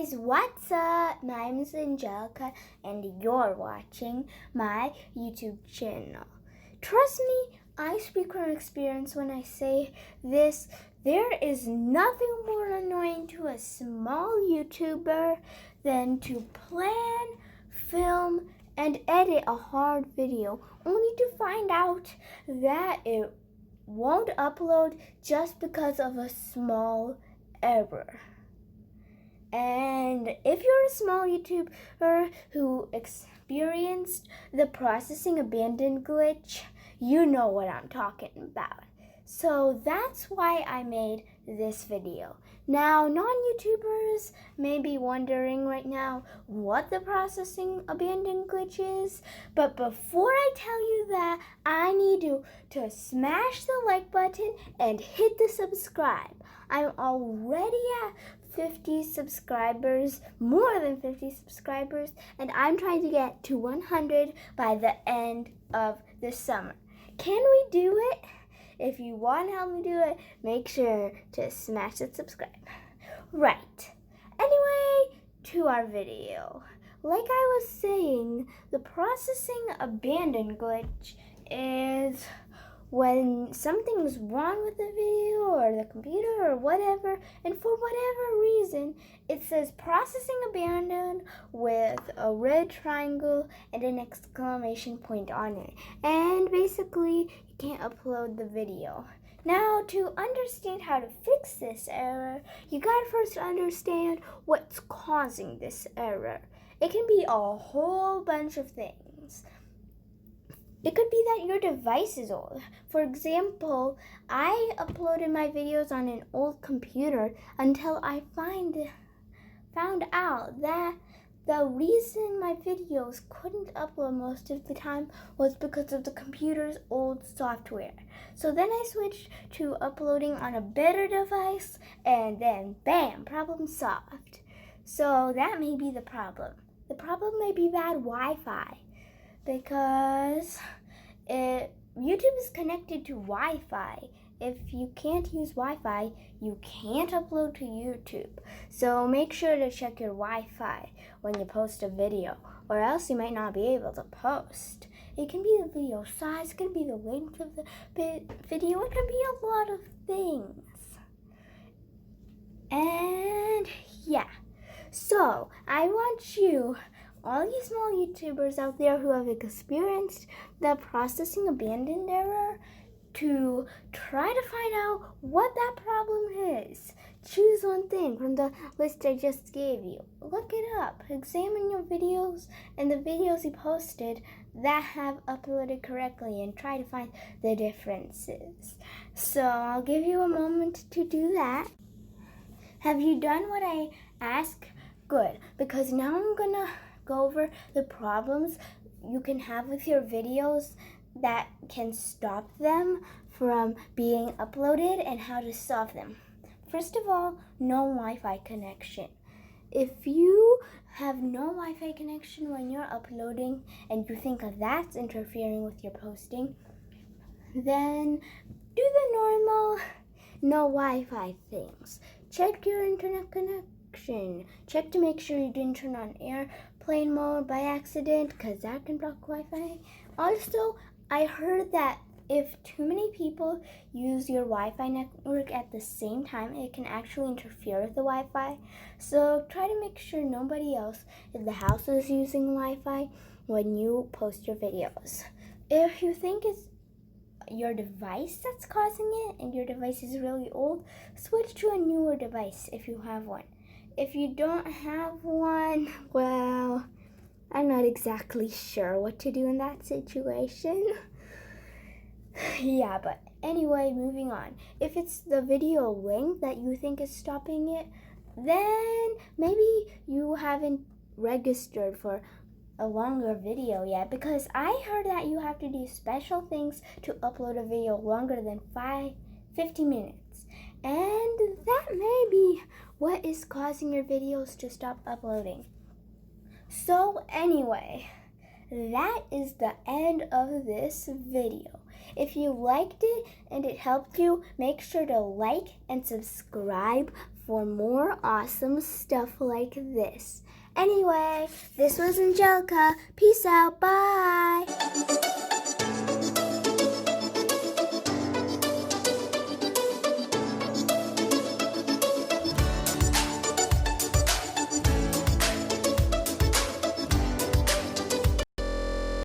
guys, what's up? My name is Angelica and you're watching my YouTube channel. Trust me, I speak from experience when I say this. There is nothing more annoying to a small YouTuber than to plan, film, and edit a hard video only to find out that it won't upload just because of a small error. And if you're a small YouTuber who experienced the processing abandon glitch, you know what I'm talking about. So that's why I made this video. Now, non-YouTubers may be wondering right now what the processing abandon glitch is, but before I tell you that, I need you to smash the like button and hit the subscribe. I'm already at 50 subscribers, more than 50 subscribers, and I'm trying to get to 100 by the end of the summer. Can we do it? If you want to help me do it, make sure to smash that subscribe. Right. Anyway, to our video. Like I was saying, the processing abandon glitch is when something's wrong with the video or the computer or whatever, and for whatever reason, it says processing abandoned with a red triangle and an exclamation point on it. And basically, you can't upload the video. Now, to understand how to fix this error, you gotta first understand what's causing this error. It can be a whole bunch of things. It could be that your device is old. For example, I uploaded my videos on an old computer until I found out that the reason my videos couldn't upload most of the time was because of the computer's old software. So then I switched to uploading on a better device, and then bam, problem solved. So that may be the problem. The problem may be bad Wi-Fi, because YouTube is connected to Wi-Fi. If you can't use Wi-Fi, you can't upload to YouTube. So make sure to check your Wi-Fi when you post a video, or else you might not be able to post. It can be the video size, it can be the length of the video, it can be a lot of things. And yeah, so I want you, all you small YouTubers out there who have experienced the processing abandoned error, to try to find out what that problem is. Choose one thing from the list I just gave you. Look it up. Examine your videos and the videos you posted that have uploaded correctly and try to find the differences. So I'll give you a moment to do that. Have you done what I asked? Good, because now I'm gonna go over the problems you can have with your videos that can stop them from being uploaded and how to solve them. First of all, no Wi-Fi connection. If you have no Wi-Fi connection when you're uploading and you think that's interfering with your posting, then do the normal no Wi-Fi things. Check your internet connection. Check to make sure you didn't turn on airplane mode by accident, because that can block Wi-Fi. Also, I heard that if too many people use your Wi-Fi network at the same time, it can actually interfere with the Wi-Fi. So try to make sure nobody else in the house is using Wi-Fi when you post your videos. If you think it's your device that's causing it and your device is really old, switch to a newer device if you have one. If you don't have one, well, I'm not exactly sure what to do in that situation. Yeah, but anyway, moving on. If it's the video length that you think is stopping it, then maybe you haven't registered for a longer video yet, because I heard that you have to do special things to upload a video longer than 50 minutes. And that may be what is causing your videos to stop uploading. So anyway, that is the end of this video. If you liked it and it helped you, make sure to like and subscribe for more awesome stuff like this. Anyway, this was Angelica. Peace out. Bye.